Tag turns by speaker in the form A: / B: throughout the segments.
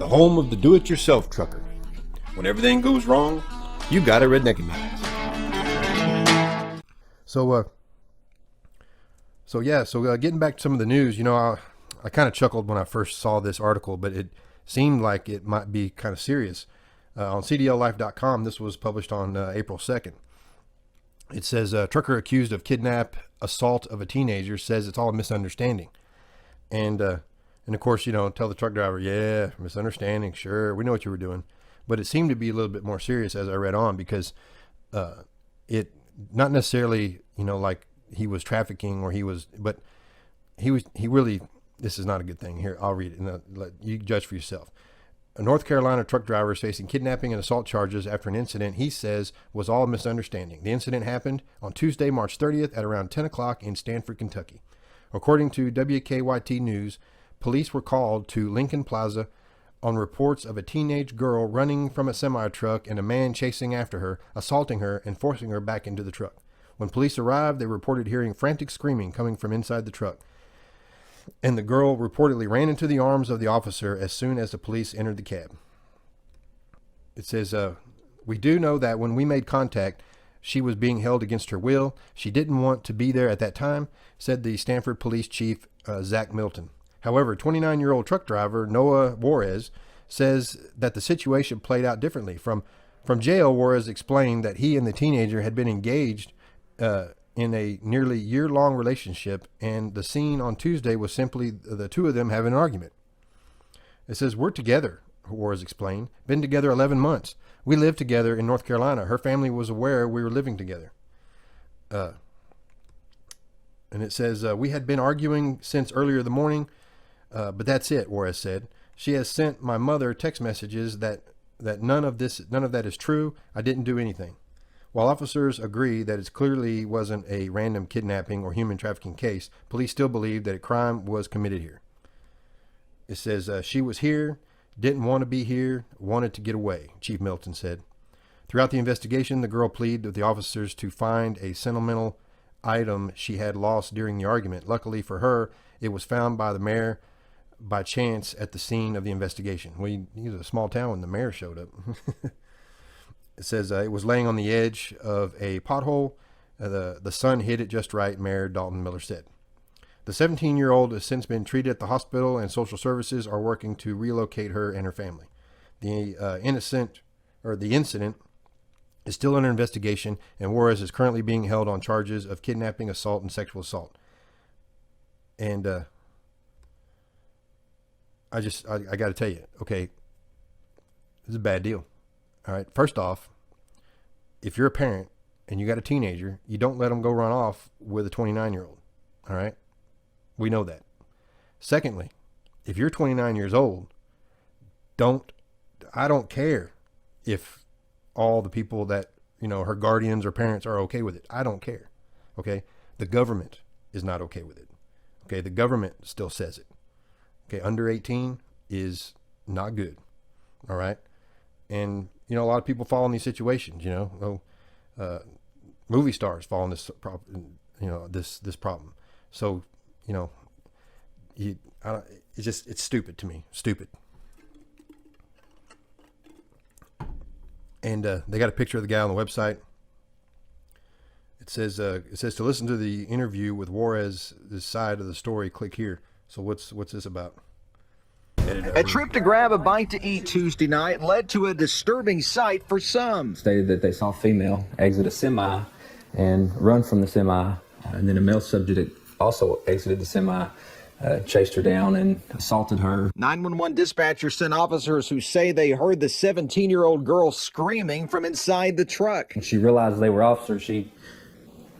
A: the home of the do-it-yourself trucker. When everything goes wrong, you got a Redneckanize. So getting back to some of the news, I kind of chuckled when I first saw this article, but it seemed like it might be kind of serious. On CDLlife.com, this was published on April 2nd. It says, trucker accused of assault of a teenager says it's all a misunderstanding. And of course, tell the truck driver, yeah, misunderstanding, sure, we know what you were doing. But it seemed to be a little bit more serious as I read on, because it not necessarily, like he was trafficking but he really, this is not a good thing. Here, I'll read it and let you judge for yourself. A North Carolina truck driver is facing kidnapping and assault charges after an incident he says was all a misunderstanding. The incident happened on Tuesday, March 30th at around 10 o'clock in Stanford, Kentucky. According to WKYT News, police were called to Lincoln Plaza on reports of a teenage girl running from a semi-truck and a man chasing after her, assaulting her, and forcing her back into the truck. When police arrived, they reported hearing frantic screaming coming from inside the truck, and the girl reportedly ran into the arms of the officer as soon as the police entered the cab. It says, we do know that when we made contact, she was being held against her will. She didn't want to be there at that time, said the Stanford Police Chief, Zach Milton. However, 29-year-old truck driver Noah Juarez says that the situation played out differently. From jail, Juarez explained that he and the teenager had been engaged in a nearly year-long relationship, and the scene on Tuesday was simply the two of them having an argument. It says, we're together, Juarez explained. Been together 11 months. We lived together in North Carolina. Her family was aware we were living together. And it says, we had been arguing since earlier the morning, but that's it, Juarez said. She has sent my mother text messages that none of that is true. I didn't do anything. While officers agree that it clearly wasn't a random kidnapping or human trafficking case, police still believe that a crime was committed here. It says, she was here, didn't want to be here, wanted to get away, Chief Milton said. Throughout the investigation, the girl pleaded with the officers to find a sentimental item she had lost during the argument. Luckily for her, it was found by the mayor by chance at the scene of the investigation. Well, he's a small town when the mayor showed up. It says it was laying on the edge of a pothole. The sun hit it just right, Mayor Dalton Miller said. The 17-year-old has since been treated at the hospital, and social services are working to relocate her and her family. The incident is still under investigation, and Juarez is currently being held on charges of kidnapping, assault, and sexual assault. And I got to tell you, okay, this is a bad deal. All right. First off, if you're a parent and you got a teenager, you don't let them go run off with a 29-year-old. All right. We know that. Secondly, if you're 29 years old, I don't care if all the people that, her guardians or parents are okay with it. I don't care. Okay. The government is not okay with it. Okay. The government still says it. Okay. Under 18 is not good. All right. And, a lot of people fall in these situations, movie stars fall in this problem, this problem. So, it's stupid to me. Stupid. And they got a picture of the guy on the website. It says to listen to the interview with Juarez, this side of the story, click here. So what's this about?
B: A trip to grab a bite to eat Tuesday night led to a disturbing sight for some.
C: Stated that they saw a female exit a semi and run from the semi, and then a male subject also exited the semi, chased her down and assaulted her.
B: 911 dispatchers sent officers who say they heard the 17-year-old girl screaming from inside the truck.
C: When she realized they were officers, she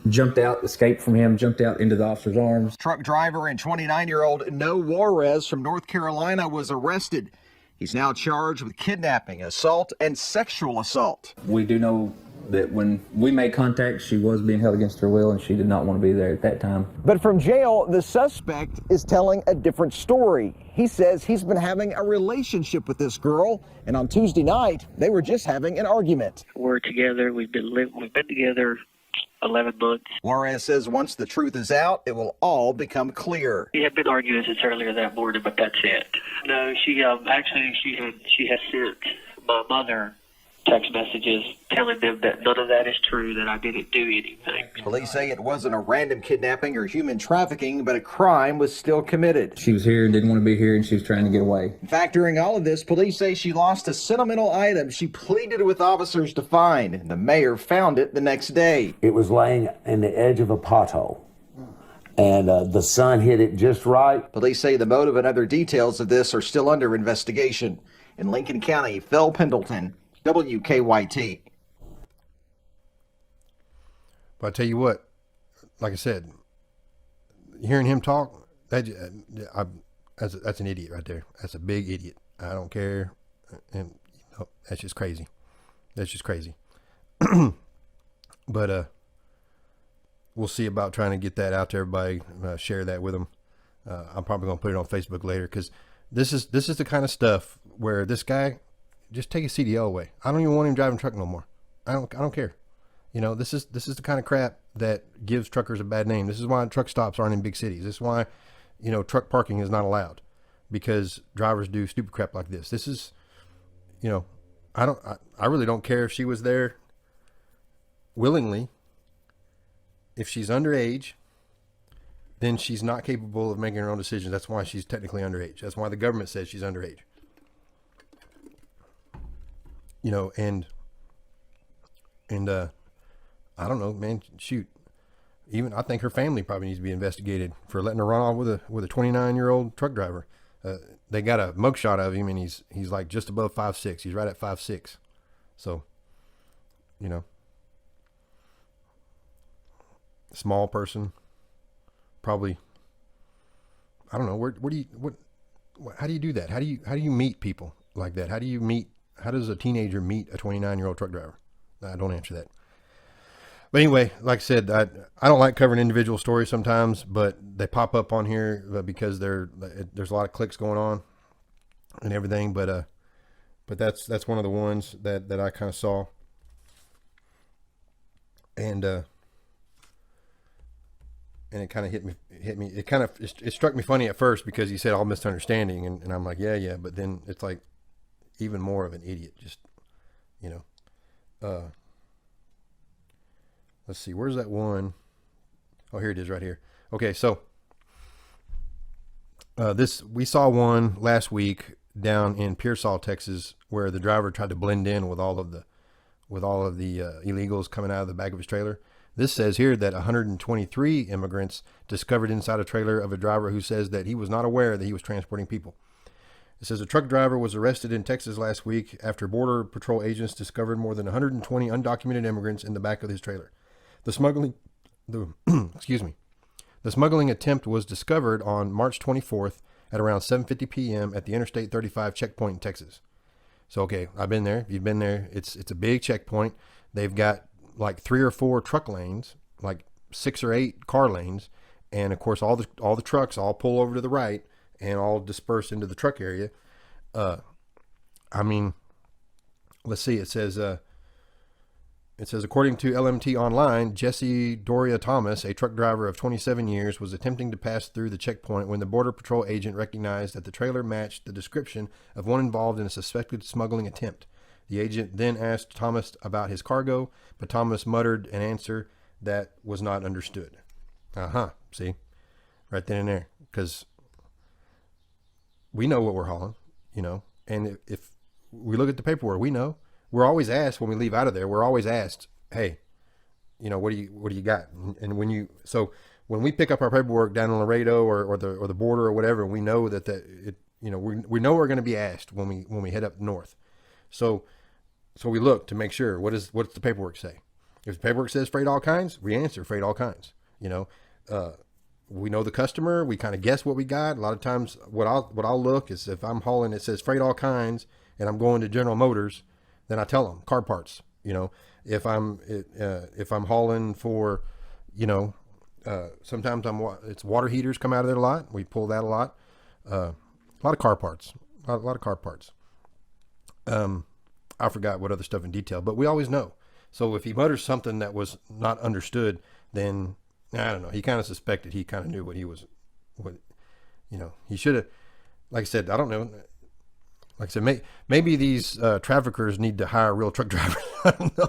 C: jumped out, escaped from him, jumped out into the officer's arms.
B: Truck driver and 29-year-old Noah Juarez from North Carolina was arrested. He's now charged with kidnapping, assault, and sexual assault.
C: We do know that when we made contact, she was being held against her will, and she did not want to be there at that time.
B: But from jail, the suspect is telling a different story. He says he's been having a relationship with this girl, and on Tuesday night, they were just having an argument.
D: We're together. We've been together 11 months.
B: Juarez says once the truth is out, it will all become clear.
D: We had been arguing since earlier that morning, but that's it. No, she actually she has sent my mother text messages telling them that none of that is true, that I didn't do anything.
B: Police say it wasn't a random kidnapping or human trafficking, but a crime was still committed.
C: She was here, didn't want to be here, and she was trying to get away.
B: In fact, during all of this, police say she lost a sentimental item she pleaded with officers to find. The mayor found it the next day.
E: It was laying in the edge of a pothole, and the sun hit it just right.
B: Police say the motive and other details of this are still under investigation. In Lincoln County, Phil Pendleton, WKYT.
A: But I tell you what, like I said, hearing him talk, that's an idiot right there. That's a big idiot. I don't care. And that's just crazy. That's just crazy. But we'll see about trying to get that out to everybody. Share that with them. I'm probably gonna put it on Facebook later, because this is the kind of stuff where this guy, just take his CDL away. I don't even want him driving truck no more. I don't care. You know, this is the kind of crap that gives truckers a bad name. This is why truck stops aren't in big cities. This is why, truck parking is not allowed, because drivers do stupid crap like this. This is, I really don't care if she was there willingly. If she's underage, then she's not capable of making her own decisions. That's why she's technically underage. That's why the government says she's underage. And I don't know, man, shoot. Even I think her family probably needs to be investigated for letting her run off with a 29-year-old truck driver. They got a mugshot of him, and he's like just above 5'6". He's right at 5'6". So, small person, probably. I don't know. How do you do that? How do you meet people like that? How does a teenager meet a 29-year-old truck driver? I don't answer that. But anyway, like I said, I don't like covering individual stories sometimes, but they pop up on here because there's a lot of clicks going on and everything. But that's one of the ones that I kind of saw, and it kind of hit me. It struck me funny at first, because he said all misunderstanding, and I'm like, yeah, but then it's like even more of an idiot. Just let's see, where's that one? Oh, here it is, right here. Okay, so we saw one last week down in Pearsall, Texas, where the driver tried to blend in with all of the illegals coming out of the back of his trailer. This says here that 123 immigrants discovered inside a trailer of a driver who says that he was not aware that he was transporting people. It says a truck driver was arrested in Texas last week after Border Patrol agents discovered more than 120 undocumented immigrants in the back of his trailer. The smuggling attempt was discovered on March 24th at around 7:50 p.m. at the Interstate 35 checkpoint in Texas. So, okay, I've been there. If you've been there, it's a big checkpoint. They've got like 3 or 4 truck lanes, like 6 or 8 car lanes, and of course all the trucks all pull over to the right and all disperse into the truck area. Let's see. It says according to LMT Online, Jesse Doria Thomas, a truck driver of 27 years, was attempting to pass through the checkpoint when the Border Patrol agent recognized that the trailer matched the description of one involved in a suspected smuggling attempt. The agent then asked Thomas about his cargo, but Thomas muttered an answer that was not understood. See? Right then and there. Because we know what we're hauling, and if we look at the paperwork, we know. We're always asked when we leave out of there, we're always asked, hey, what do you got? And when we pick up our paperwork down in Laredo or the border or whatever, we know that we know we're going to be asked when we head up north. So we look to make sure, what's the paperwork say? If the paperwork says freight all kinds, we answer freight all kinds. We know the customer, we kind of guess what we got. A lot of times what I'll look is, if I'm hauling, it says freight all kinds and I'm going to General Motors, then I tell them car parts. If I'm hauling for, sometimes it's water heaters come out of there a lot. We pull that a lot. A lot of car parts, a lot of car parts. I forgot what other stuff in detail, but we always know. So if he mutters something that was not understood, then I don't know. He kind of suspected. He kind of knew what he was. What he should have. Like I said, I don't know. Like I said, maybe these traffickers need to hire real truck drivers. I don't know.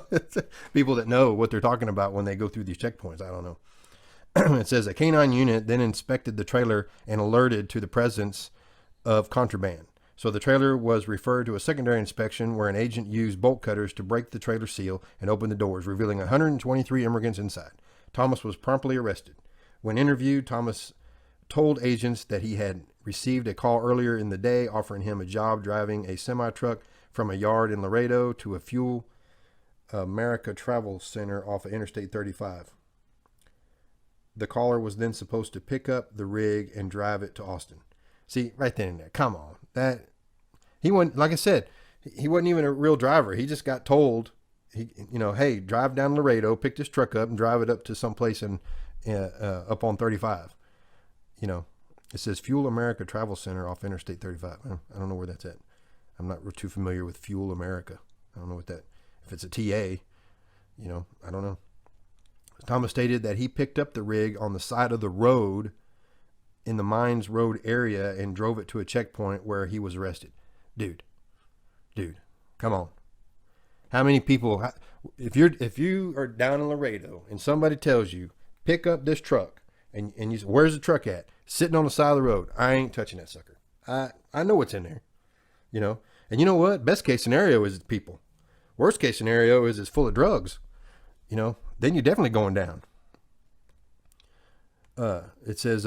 A: People that know what they're talking about when they go through these checkpoints. I don't know. It says a canine unit then inspected the trailer and alerted to the presence of contraband. So the trailer was referred to a secondary inspection where an agent used bolt cutters to break the trailer seal and open the doors, revealing 123 immigrants inside. Thomas was promptly arrested. When interviewed, Thomas told agents that he had received a call earlier in the day offering him a job driving a semi-truck from a yard in Laredo to a Fuel America Travel Center off of Interstate 35. The caller was then supposed to pick up the rig and drive it to Austin. See, right then and there. Come on. That he wasn't, like I said, he wasn't even a real driver. He just got told, hey, drive down Laredo, pick this truck up and drive it up to someplace up on 35. It says Fuel America Travel Center off Interstate 35. I don't know where that's at. I'm not too familiar with Fuel America. I don't know if it's a TA, I don't know. Thomas stated that he picked up the rig on the side of the road in the Mines Road area and drove it to a checkpoint where he was arrested. Dude, come on. How many people, if you are down in Laredo and somebody tells you, pick up this truck, and you say, where's the truck at? Sitting on the side of the road. I ain't touching that sucker. I know what's in there, And you know what? Best case scenario is people. Worst case scenario is it's full of drugs, Then you're definitely going down. It says,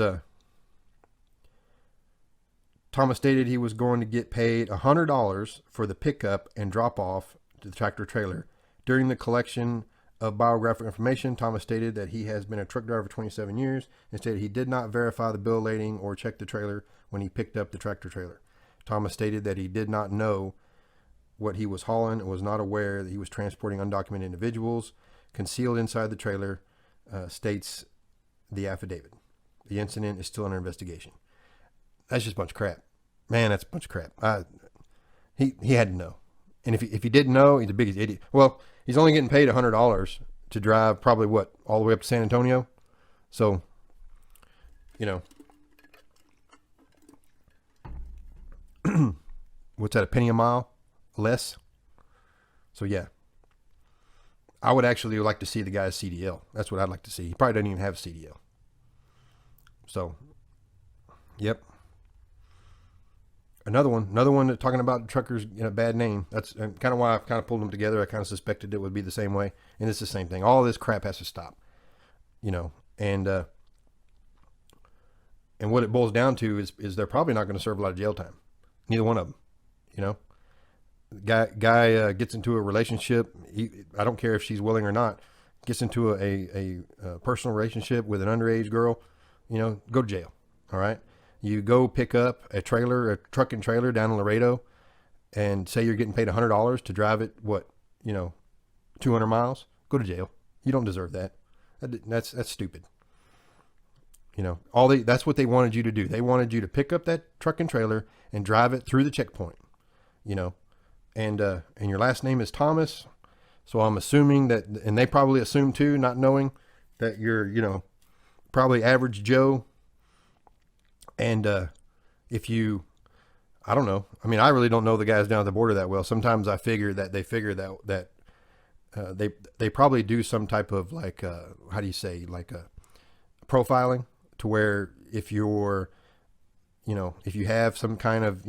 A: Thomas stated he was going to get paid $100 for the pickup and drop off to the tractor trailer. During the collection of biographic information, Thomas stated that he has been a truck driver for 27 years and stated he did not verify the bill lading or check the trailer when he picked up the tractor trailer. Thomas stated that he did not know what he was hauling and was not aware that he was transporting undocumented individuals concealed inside the trailer, states the affidavit. The incident is still under investigation. That's just a bunch of crap. Man, that's a bunch of crap. He had to know. And if he didn't know, he's the biggest idiot. Well, he's only getting paid $100 to drive probably all the way up to San Antonio. So, what's that, a penny a mile? Less? So, yeah. I would actually like to see the guy's CDL. That's what I'd like to see. He probably doesn't even have a CDL. So, yep. Another one talking about truckers in a bad name. That's kind of why I've kind of pulled them together. I kind of suspected it would be the same way. And it's the same thing. All this crap has to stop, and what it boils down to is they're probably not going to serve a lot of jail time. Neither one of them, Guy gets into a relationship. I don't care if she's willing or not, gets into a personal relationship with an underage girl, go to jail. All right. You go pick up a truck and trailer down in Laredo and say you're getting paid $100 to drive it, 200 miles, go to jail. You don't deserve that. That's stupid. That's what they wanted you to do. They wanted you to pick up that truck and trailer and drive it through the checkpoint, and your last name is Thomas. So I'm assuming that, and they probably assume too, not knowing that you're, probably average Joe. And I don't know. I mean, I really don't know the guys down at the border that well. Sometimes I figure that they figure that they probably do some type of profiling, to where if you're, if you have some kind of,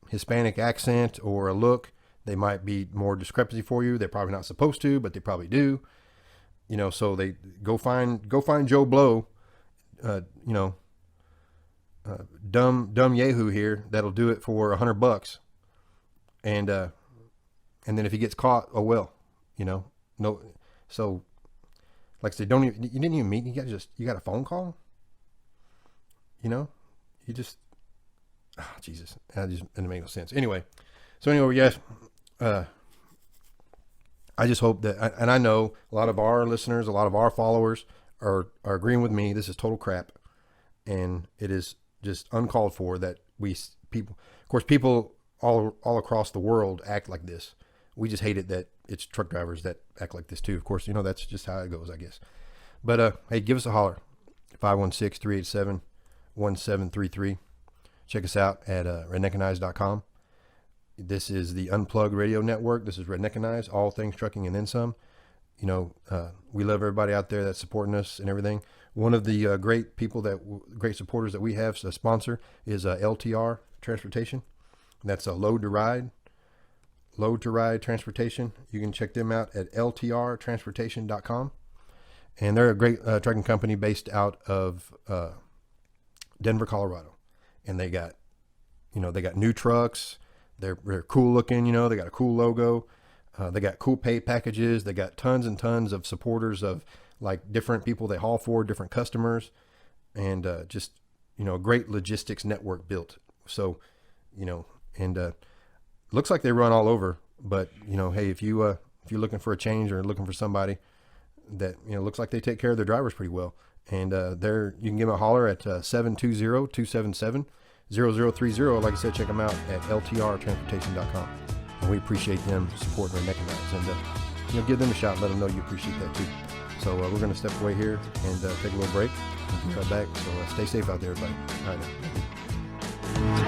A: Hispanic accent or a look, they might be more discrepancy for you. They're probably not supposed to, but they probably do. So they go find Joe Blow, dumb Yahoo here that'll do it for $100, and then if he gets caught, oh well, no. So, like I said, you didn't even meet. You got a phone call. You just, Jesus, that just didn't make no sense. Anyway, yes, I just hope that, and I know a lot of our listeners, a lot of our followers are agreeing with me. This is total crap, and it is just uncalled for that people all across the world act like this We just hate it that it's truck drivers that act like this too. Of course, that's just how it goes, I guess. But hey, give us a holler. 516-387-1733. Check us out at redneckanize.com. This is the Unplugged Radio Network. This is Redneckanize, all things trucking and then some. We love everybody out there that's supporting us and everything. One of the great supporters that we have, a sponsor, is LTR Transportation. That's a Load to Ride Transportation. You can check them out at ltrtransportation.com. And they're a great trucking company based out of Denver, Colorado. And they got new trucks. They're cool looking, they got a cool logo. They got cool pay packages. They got tons and tons of supporters of like different people they haul for, different customers, and just, a great logistics network built. So, and looks like they run all over, but hey, if you're looking for a change or looking for somebody that, looks like they take care of their drivers pretty well. And you can give them a holler at 720-277-0030. Like I said, check them out at ltrtransportation.com. And we appreciate them supporting Redneckanize, and give them a shot and let them know you appreciate that too. So we're going to step away here and take a little break and be right back. So stay safe out there, everybody. All right, now.